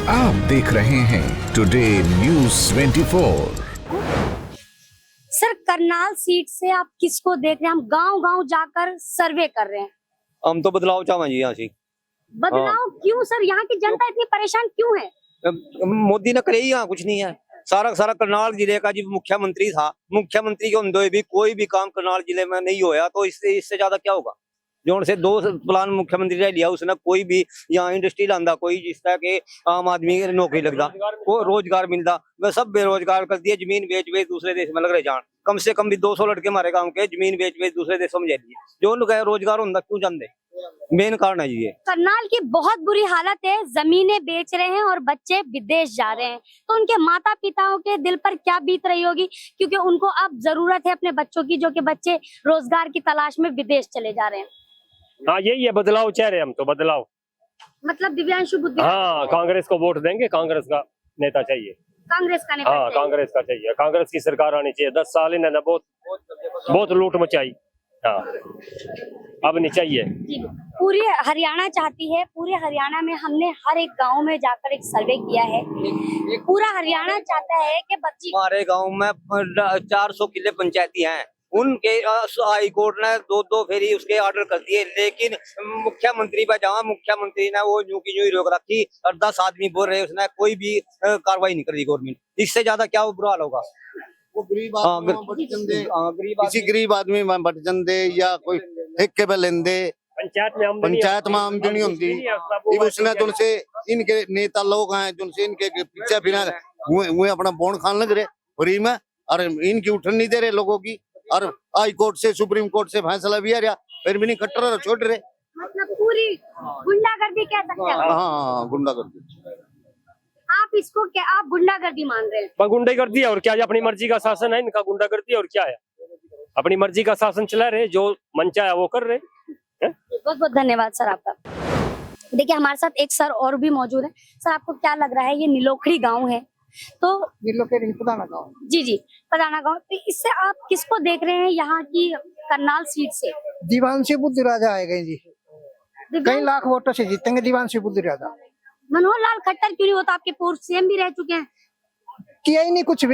आप देख रहे हैं today news 24। Sir, Karnal seat से आप किसको देख रहे हैं? हम गांव-गांव जाकर सर्वे कर रहे हैं। हम तो बदलाव चाहें जी यहाँ से। बदलाव क्यों सर? यहाँ की जनता इतनी परेशान क्यों है? मोदी ने करे ही यहाँ कुछ नहीं है। सारा सारा करनाल जिले का जो मुख्यमंत्री था, मुख्यमंत्री के होते भी कोई भी काम करनाल जिले में नहीं होया, तो इससे ज्यादा क्या होगा। जो से 2 प्लान मुख्यमंत्री ने लिया, उसने कोई भी यहाँ इंडस्ट्री लांदा, कोई जिस तरह के आम आदमी की नौकरी लगता, वो रोजगार मिलता, वह सब बेरोजगार कर दिए। जमीन बेच बेच दूसरे देश में लग रहे जान। कम से कम भी 200 लड़के हमारे गांव के जमीन बेच बेच दूसरे देशों में जा दिए। जो उनका रोजगार होता क्यों जानते, मेन कारण है ये। करनाल की बहुत बुरी हालत है, जमीनें बेच रहे हैं और बच्चे विदेश जा रहे हैं। तो उनके माता पिताओं के दिल पर क्या बीत रही होगी, क्योंकि उनको अब जरूरत है अपने बच्चों की, जो कि बच्चे रोजगार की तलाश में विदेश चले जा रहे हैं। हाँ, यही है, बदलाव चाह रहे हैं हम तो। बदलाव मतलब दिव्यांशु बुद्धि, हाँ, कांग्रेस को वोट देंगे। कांग्रेस का नेता चाहिए, कांग्रेस का नेता हाँ, चाहिए। कांग्रेस का चाहिए। कांग्रेस की सरकार आनी चाहिए। 10 साल इन्होंने बहुत लूट मचाई, हाँ, अब नहीं चाहिए। जी, पूरे हरियाणा चाहती है। पूरे हरियाणा में हमने हर एक गांव में जाकर एक सर्वे किया है। पूरा हरियाणा चाहता है कि बच्ची, हमारे गांव में 400 किले पंचायती हैं, उनके हाई कोर्ट ने 2 फेरी उसके ऑर्डर कर दिए, लेकिन मुख्यमंत्री पे जावा, मुख्यमंत्री ने वो यूं की यूं रोक रखी और 10 आदमी बोल रहे, उसने कोई भी कार्रवाई नहीं करी गवर्नमेंट। इससे ज्यादा क्या बुरा हाल होगा। वो गरीब आदमी किसी गरीब आदमी में बटजन दे या कोई ठेके पे लेन दे, पंचायत में आमदनी होती। उसने तो उनसे इनके नेता लोग हैं, जो इनके पीछे बिना वो अपना बॉन्ड खान लग रहे फ्री में, और इनकी उठन नहीं दे रहे लोगों की। और हाई कोर्ट से, सुप्रीम कोर्ट से फैसला भी आ रहा, फिर भी नहीं कट्टर छोड़ रहे। मतलब पूरी गुंडागर्दी कह सकते हैं। हाँ, गुंडागर्दी। आप इसको क्या, आप गुंडागर्दी मान रहे हैं? पर गुंडागर्दी है और क्या? अपनी मर्जी का शासन है इनका। गुंडागर्दी और क्या है? अपनी मर्जी का शासन चला रहे, जो मन चाहे वो कर रहे। बहुत बहुत धन्यवाद सर आपका। देखिए, हमारे साथ एक सर और भी मौजूद है। सर, आपको क्या लग रहा है, ये नीलोखड़ी गांव है, तो पदाना गाँव, जी पदाना गांव, तो इससे आप किसको देख रहे हैं यहाँ की करनाल सीट से? दीवानसी बुद्धि राजा आएगा जी। कई लाख वोटों से जीतेंगे दीवानसी बुद्धि राजा। मनोहर लाल खट्टर क्यों नहीं होता? आपके पूर्व सीएम भी रह चुके हैं। किया ही नहीं कुछ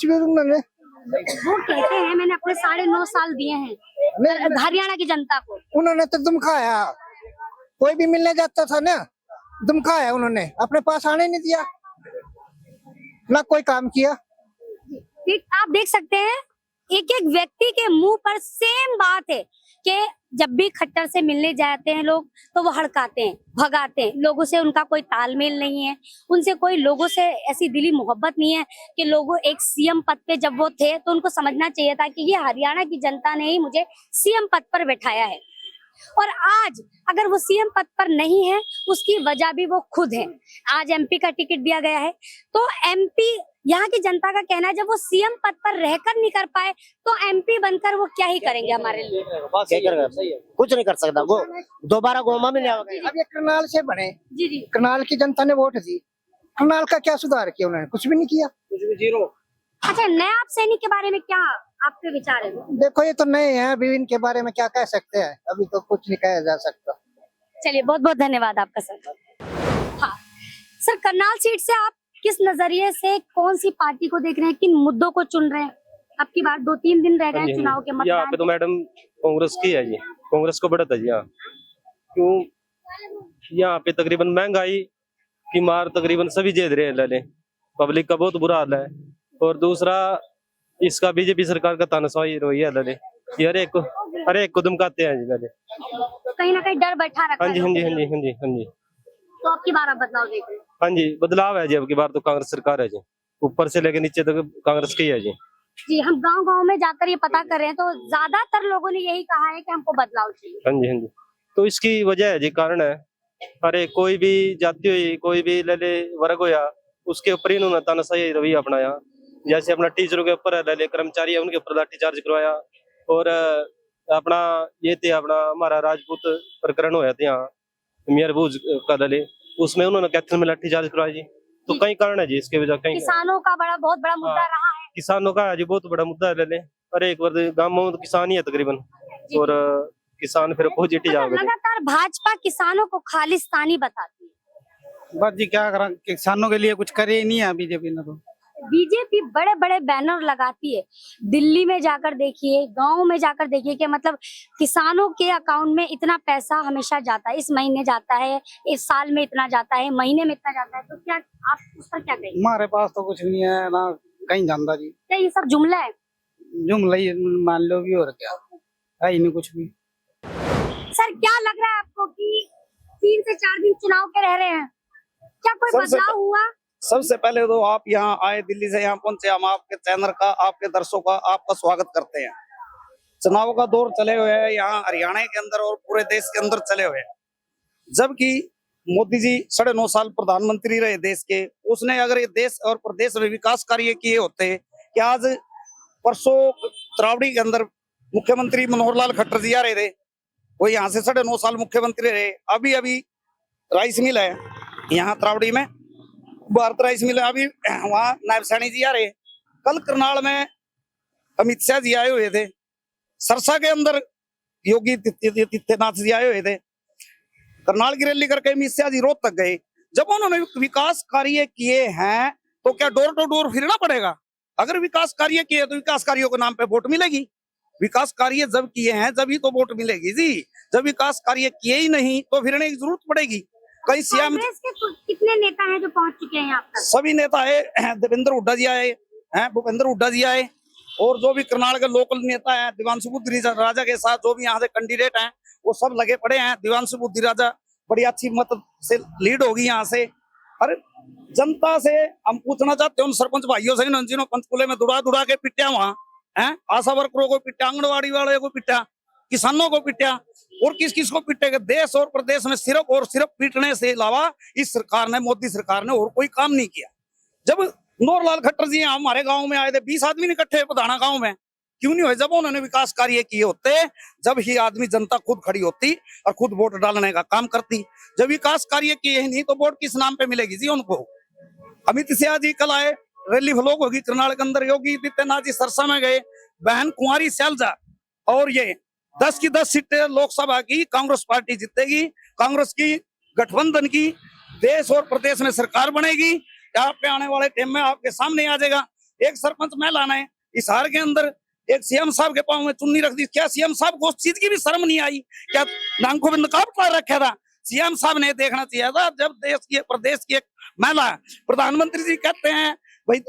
भी उन्होंने। वो कहते हैं मैंने अपने 9.5 साल दिए हैं हरियाणा की जनता को। उन्होंने तो धमकाया, कोई भी मिलने जाता था ना, धमकाया उन्होंने, अपने पास आने नहीं दिया, ना कोई काम किया। आप देख सकते हैं, एक एक व्यक्ति के मुंह पर सेम बात है कि जब भी खट्टर से मिलने जाते हैं लोग, तो वो हड़काते हैं, भगाते हैं। लोगों से उनका कोई तालमेल नहीं है, उनसे कोई लोगों से ऐसी दिली मोहब्बत नहीं है कि लोगों एक सीएम पद पे जब वो थे तो उनको समझना चाहिए था कि ये हरियाणा की जनता ने ही मुझे सीएम पद पर बैठाया है। और आज अगर वो सीएम पद पर नहीं है, उसकी वजह भी वो खुद है। आज एमपी का टिकट दिया गया है, तो एमपी, यहाँ की जनता का कहना है, जब वो सीएम पद पर रहकर नहीं कर पाए तो एमपी बनकर वो क्या ही करेंगे हमारे लिए। कुछ नहीं कर सकता वो, दोबारा गोमा में अब ये करनाल से बने, जी करनाल की जनता ने वोट दी, करनाल का क्या सुधार किया उन्होंने? कुछ भी नहीं किया, कुछ भी जीरो। अच्छा, नायब सैनिक के बारे में क्या आपके विचार है? देखो ये तो नए हैं, अभी इनके बारे में क्या कह सकते हैं, अभी तो कुछ नहीं कहा जा सकता। चलिए, बहुत बहुत धन्यवाद आपका सर। हाँ सर, करनाल सीट से आप किस नजरिए से कौन सी पार्टी को देख रहे हैं, किन मुद्दों को चुन रहे हैं? अब की बार 2-3 दिन रह गए चुनाव के मतदान। यहाँ पे तो मैडम कांग्रेस की है जी, कांग्रेस को बढ़त है जी। यहाँ क्यों? यहाँ पे तकरीबन महंगाई की मार तकरीबन सभी झेल रहे हैं लले, पब्लिक का बहुत बुरा हाल है। और दूसरा, इसका बीजेपी सरकार का तानाशाही रवैया लले, ये हर एक को धमकाते हैं जी लले। कहीं ना कहीं डर बैठा रखा हाँ जी, है। हाँ जी, हाँ जी, हाँ जी, हाँ जी। तो अब की बार आप बदलाव देख रहे हैं? हाँ जी, बदलाव है जी। अब की बार तो कांग्रेस सरकार है जी, ऊपर से लेकर नीचे तक कांग्रेस की है जी। जी, हम गांव-गांव में जाकर ये पता कर रहे हैं, तो ज्यादातर लोगों ने यही कहा है कि हमको बदलाव चाहिए। हाँ जी, हाँ जी। तो इसकी वजह है जी, कारण है, अरे कोई भी जाति हुई, कोई भी लले वर्ग होया, उसके ऊपर ही उन्होंने तानाशाही रवैया अपनाया। जैसे अपना टीचरों के ऊपर लले कर्मचारी है, उनके ऊपर लाठीचार्ज करवाया। और अपना ये थे, अपना हमारा राजपूत प्रकरण होया था यहाँ मियारभूज का लले, उसमें उन्होंने कैथल में लाठीचार्ज करवाया जी। तो कई कारण है जी इसके वजह। कई किसानों का बहुत बड़ा मुद्दा रहा है। किसानों का जी बहुत बड़ा मुद्दा है लले। अरे एक बार गाँव में तो किसान ही है तकरीबन, और किसान फिर अपोजिट ही जाओगे। लगातार भाजपा किसानों को खालिस्तानी बताती है। बस जी क्या करा, किसानों के लिए कुछ करे ही नहीं है बीजेपी ने। तो बीजेपी बड़े बड़े बैनर लगाती है, दिल्ली में जाकर देखिए, गांव में जाकर देखिए कि मतलब किसानों के अकाउंट में इतना पैसा हमेशा जाता है, इस महीने जाता है, इस साल में इतना जाता है, महीने में इतना जाता है। तो क्या आप उस पर क्या कहेंगे? हमारे पास तो कुछ नहीं है ना, कहीं जानता जी, क्या ये सब जुमला है? जुमला ही मान लो भी, और क्या है ही नहीं कुछ भी। सर क्या लग रहा है आपको कि 3 से 4 दिन चुनाव के रह रहे हैं, क्या कोई बदलाव हुआ? सबसे पहले तो आप यहाँ आए, दिल्ली से यहाँ पहुंचे, हम आपके चैनल का, आपके दर्शकों का आपका स्वागत करते हैं। चुनाव का दौर चले हुए हैं यहाँ हरियाणा के अंदर और पूरे देश के अंदर चले हुए हैं। जबकि मोदी जी 9.5 साल प्रधानमंत्री रहे देश के, उसने अगर ये देश और प्रदेश में विकास कार्य किए होते कि आज परसों त्रावड़ी के अंदर मुख्यमंत्री मनोहर लाल खट्टर जी आ रहे थे, वो यहाँ से 9.5 साल मुख्यमंत्री रहे। अभी अभी राइस मिल है यहाँ त्रावड़ी में, भारत राइस मिल, अभी वहाँ नायब सैनी जी आ रहे। कल करनाल में अमित शाह जी आए हुए थे, सरसा के अंदर योगी आदित्यनाथ जी आए हुए थे। करनाल की रैली करके अमित शाह जी रोहतक गए। जब उन्होंने विकास कार्य किए हैं तो क्या डोर टू डोर फिरना पड़ेगा? अगर विकास कार्य किए तो विकास कार्यों के नाम पे वोट मिलेगी। विकास कार्य जब किए हैं जब तो वोट मिलेगी जी। जब विकास कार्य किए ही नहीं तो फिरने की जरूरत पड़ेगी। कई सीएम कांग्रेस के कितने नेता हैं जो पहुंच चुके हैं यहाँ तक? सभी नेता है, देवेंद्र हुड्डा जी आए हैं, भूपेंद्र हुड्डा जी आए, और जो भी करनाल के लोकल नेता हैं, दिवांशु बुद्धि राजा के साथ जो भी यहाँ से कैंडिडेट हैं वो सब लगे पड़े हैं। दिवांशु बुद्धि राजा बड़ी अच्छी मत से लीड होगी यहाँ से। अरे जनता से हम पूछना चाहते हैं उन सरपंच भाइयों से जिन्होंने पंचकुले में दुड़ा के पिटा, वहाँ है आशा वर्करों को पिटा, आंगनबाड़ी वाले को पिटा, किसानों को पिटा, और किस किस को पिटेगा? देश और प्रदेश में सिर्फ और सिर्फ पीटने से अलावा इस सरकार ने, मोदी सरकार ने और कोई काम नहीं किया। जब मनोहर लाल खट्टर जी हमारे गांव में आए थे, 20 आदमी इकट्ठे पधाना गांव में, क्यों नहीं हुए? जब उन्होंने विकास कार्य किए होते, जब ही आदमी जनता खुद खड़ी होती और खुद वोट डालने का काम करती। जब विकास कार्य किए ही नहीं तो वोट किस नाम पे मिलेगी जी उनको? अमित शाह जी कल आए, रैली फ्लोक होगी करनाल के अंदर, योगी आदित्यनाथ जी सरसा में गए, बहन कुंवारी सैलजा, और ये 10 की 10 सीटें लोकसभा की कांग्रेस पार्टी जीतेगी। कांग्रेस की गठबंधन की देश और प्रदेश में सरकार बनेगी। आपके आने वाले टाइम में आपके सामने आ जाएगा। एक सरपंच महिला ने इस हार के अंदर एक सीएम साहब के पांव में चुन्नी रख दी। क्या सीएम साहब को उस चीज की भी शर्म नहीं आई? क्या नाम को नकाब कर रखा था? सीएम साहब ने देखना चाहिए था। जब देश की प्रदेश की एक महिला, प्रधानमंत्री जी कहते हैं भाई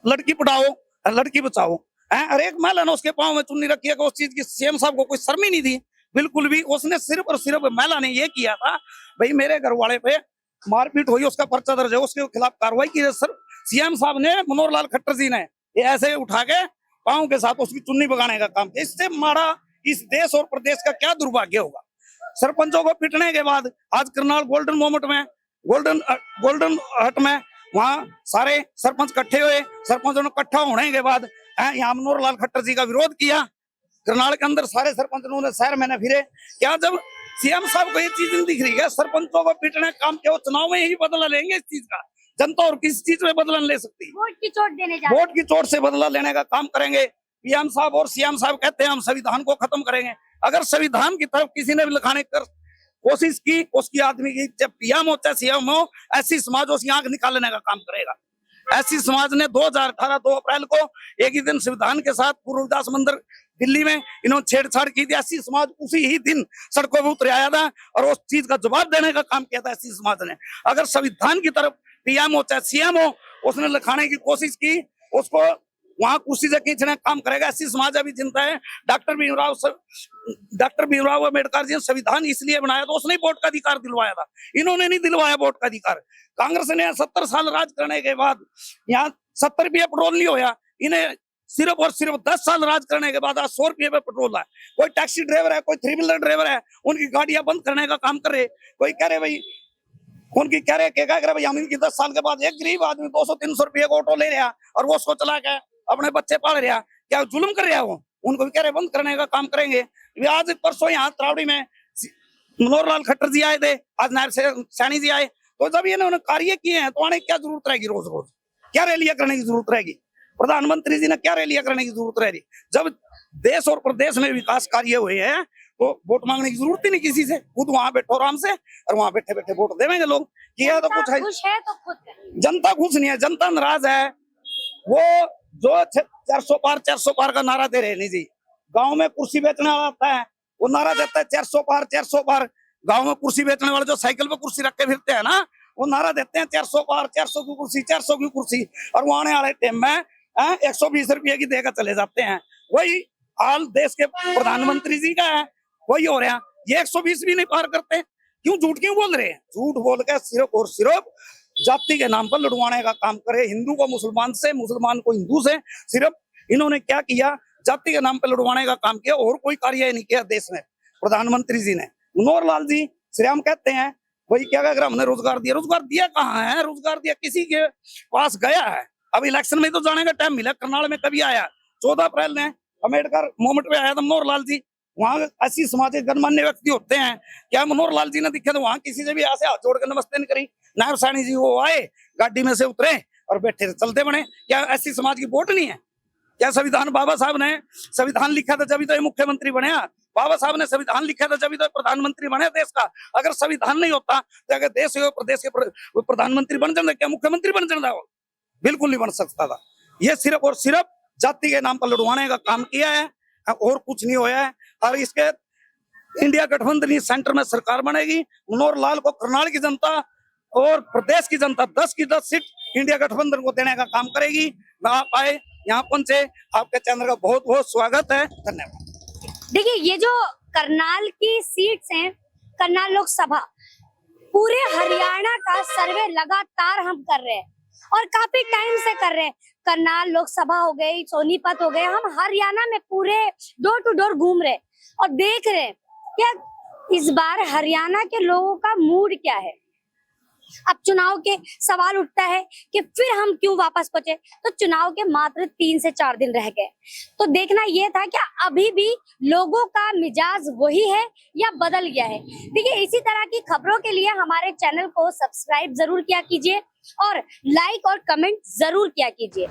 लड़की पढ़ाओ लड़की बचाओ, हर एक महिला ने उसके पांव में चुन्नी रखी है। उस चीज की सीएम साहब को कोई शर्म ही नहीं थी बिल्कुल भी। उसने सिर्फ और सिर्फ महिला ने ये किया था भाई मेरे घर वाले पे मारपीट हुई, उसका पर्चा दर्ज है, उसके खिलाफ कार्रवाई की। सर सीएम साहब ने, मनोहर लाल खट्टर जी ने ये ऐसे उठा के पांव के साथ उसकी चुन्नी बगाने का काम किया। इससे मारा इस देश और प्रदेश का क्या दुर्भाग्य होगा? सरपंचों को पिटने के बाद आज करनाल गोल्डन मोमेंट में, गोल्डन हट में, वहाँ सारे सरपंच इकट्ठे हुए। सरपंचों ने इकट्ठा होने के बाद यहाँ मनोहर लाल खट्टर जी का विरोध किया। करनाल के अंदर सारे सरपंचों ने शहर में न फिरे। क्या जब सीएम साहब को ये चीज नहीं दिख रही है? सरपंचों को पीटने का काम क्या वो चुनाव में ही बदला लेंगे इस चीज का? जनता और किस चीज में बदला ले सकती है? वोट की चोट देने जा रहे हैं। वोट की चोट से बदला लेने का काम करेंगे। पीएम साहब और सीएम साहब कहते हैं हम संविधान को खत्म करेंगे। अगर संविधान की तरफ किसी ने भी लिखाने कर कोशिश की, उसकी आदमी की जब पीएम हो चाहे सीएम हो, ऐसी समाज उसकी आंख निकालने का काम करेगा। ऐसी समाज ने 2018 2 अप्रैल को एक ही दिन संविधान के साथ पूर्वदास मंदिर दिल्ली में इन्होंने छेड़छाड़ की थी। ऐसी समाज उसी ही दिन सड़कों पर उतर आया था और उस चीज का जवाब देने का काम किया था ऐसी समाज ने। अगर संविधान की तरफ पीएम हो चाहे सीएम हो, उसने लिखाने की कोशिश की, उसको वहां कुर्सी से खींचने का काम करेगा। ऐसी समाज अभी जिंदा है। डॉक्टर भीमराव अम्बेडकर जी ने संविधान इसलिए बनाया तो उसने वोट का अधिकार दिलवाया था, इन्होंने नहीं दिलवाया वोट का अधिकार। कांग्रेस ने 70 साल राज करने के बाद यहाँ 70 रुपये पेट्रोल नहीं होया, इन्हें सिर्फ और सिर्फ 10 साल राज करने के बाद आज 100 रुपये पे पेट्रोल है। कोई टैक्सी ड्राइवर है, कोई 3 व्हीलर ड्राइवर है, उनकी गाड़ियां बंद करने का काम कर रहे। कोई कह रहे भाई उनकी कह रहे क्या कह रहे भाई हम इनकी 10 साल के बाद एक गरीब आदमी 200-300 रुपये का ऑटो ले रहा और वो उसको चला के अपने बच्चे पाल रहा, क्या जुल्म कर रहा है? वो उनको भी कह रहे बंद करने का काम करेंगे। आज परसों यहाँ त्रावड़ी में मनोहर लाल खट्टर जी आए थे, आज नायब सैनी जी आए। तो जब इन्होंने कार्य किए हैं तो आने क्या जरूरत रहेगी? रोज रोज क्या रैलियां करने की जरूरत रहेगी? प्रधानमंत्री जी ने क्या रैलियां करने की जरूरत रहेगी? जब देश और प्रदेश में विकास कार्य हुए हैं तो वोट मांगने की जरूरत ही नहीं किसी से, खुद वहां बैठो आराम से और वहां बैठे बैठे वोट देवेंगे लोग। किया तो कुछ है, खुश है तो खुद करें। जनता खुश नहीं है, जनता नाराज है। वो जो 400 पार का नारा दे रहे हैं, नहीं जी, गांव में कुर्सी बेचने वाला आता है वो नारा देता है 400 पार। गांव में कुर्सी बेचने वाले जो साइकिल पे कुर्सी रख के फिरते हैं ना, वो नारा देते हैं 400 पार, 400 की कुर्सी, 400 की कुर्सी, और वो आने वाले टाइम में 120 रुपये की देकर चले जाते हैं। वही हाल देश के प्रधानमंत्री जी का है, वही हो रहा है। ये 120 भी नहीं पार करते, क्यों झूठ क्यों बोल रहे हैं? झूठ बोल के सिर्फ और सिर्फ जाति के नाम पर लड़वाने का काम करे, हिंदू को मुसलमान से, मुसलमान को हिंदू से। सिर्फ इन्होंने क्या किया, जाति के नाम पर लड़वाने का काम किया, और कोई कार्य नहीं किया देश में प्रधानमंत्री जी ने। मनोहर लाल जी श्रीराम कहते हैं वही क्या, अगर हमने रोजगार दिया कहाँ है? रोजगार दिया किसी के पास गया है? अब इलेक्शन में तो जाने का टाइम मिला, करनाल में कभी आया? 14 अप्रैल ने अम्बेडकर मोमेंट पे आया था मनोहर लाल जी, वहाँ ऐसी सामाजिक गणमान्य व्यक्ति होते हैं, क्या मनोहर लाल जी ने दिखे तो वहाँ किसी से भी ऐसे हाथ जोड़ कर नमस्ते नहीं करी? नायब साहनी जी वो आए, गाड़ी में से उतरे और बैठे चलते बने। क्या ऐसी समाज की वोट नहीं है? क्या संविधान बाबा साहब ने संविधान लिखा था जब तो ये मुख्यमंत्री बने? बाबा साहब ने संविधान लिखा था जब तो प्रधानमंत्री बने देश का। अगर संविधान नहीं होता तो अगर देश और प्रदेश के प्रधानमंत्री बन जाते, क्या मुख्यमंत्री बन जाता? बिल्कुल नहीं बन सकता था। ये सिर्फ और सिर्फ जाति के नाम पर लड़वाने का काम किया है, और कुछ नहीं होया है। और इसके इंडिया गठबंधन सेंटर में सरकार बनेगी। मनोहर लाल को करनाल की जनता और प्रदेश की जनता 10 की 10 सीट इंडिया गठबंधन को देने का काम करेगी। आप आए, यहाँ पहुंचे, आपके चैनल का बहुत बहुत स्वागत है, धन्यवाद। देखिए, ये जो करनाल की सीट्स हैं, करनाल लोकसभा, पूरे हरियाणा का सर्वे लगातार हम कर रहे हैं और काफी टाइम से कर रहे हैं। करनाल लोकसभा हो गई, सोनीपत हो गए, हम हरियाणा में पूरे डोर टू डोर घूम रहे और देख रहे हैं क्या इस बार हरियाणा के लोगों का मूड क्या है। अब चुनाव के सवाल उठता है कि फिर हम क्यों वापस पहुंचे, तो चुनाव के मात्र 3 से 4 दिन रह गए, तो देखना यह था कि अभी भी लोगों का मिजाज वही है या बदल गया है। देखिए, इसी तरह की खबरों के लिए हमारे चैनल को सब्सक्राइब जरूर किया कीजिए और लाइक और कमेंट जरूर किया कीजिए।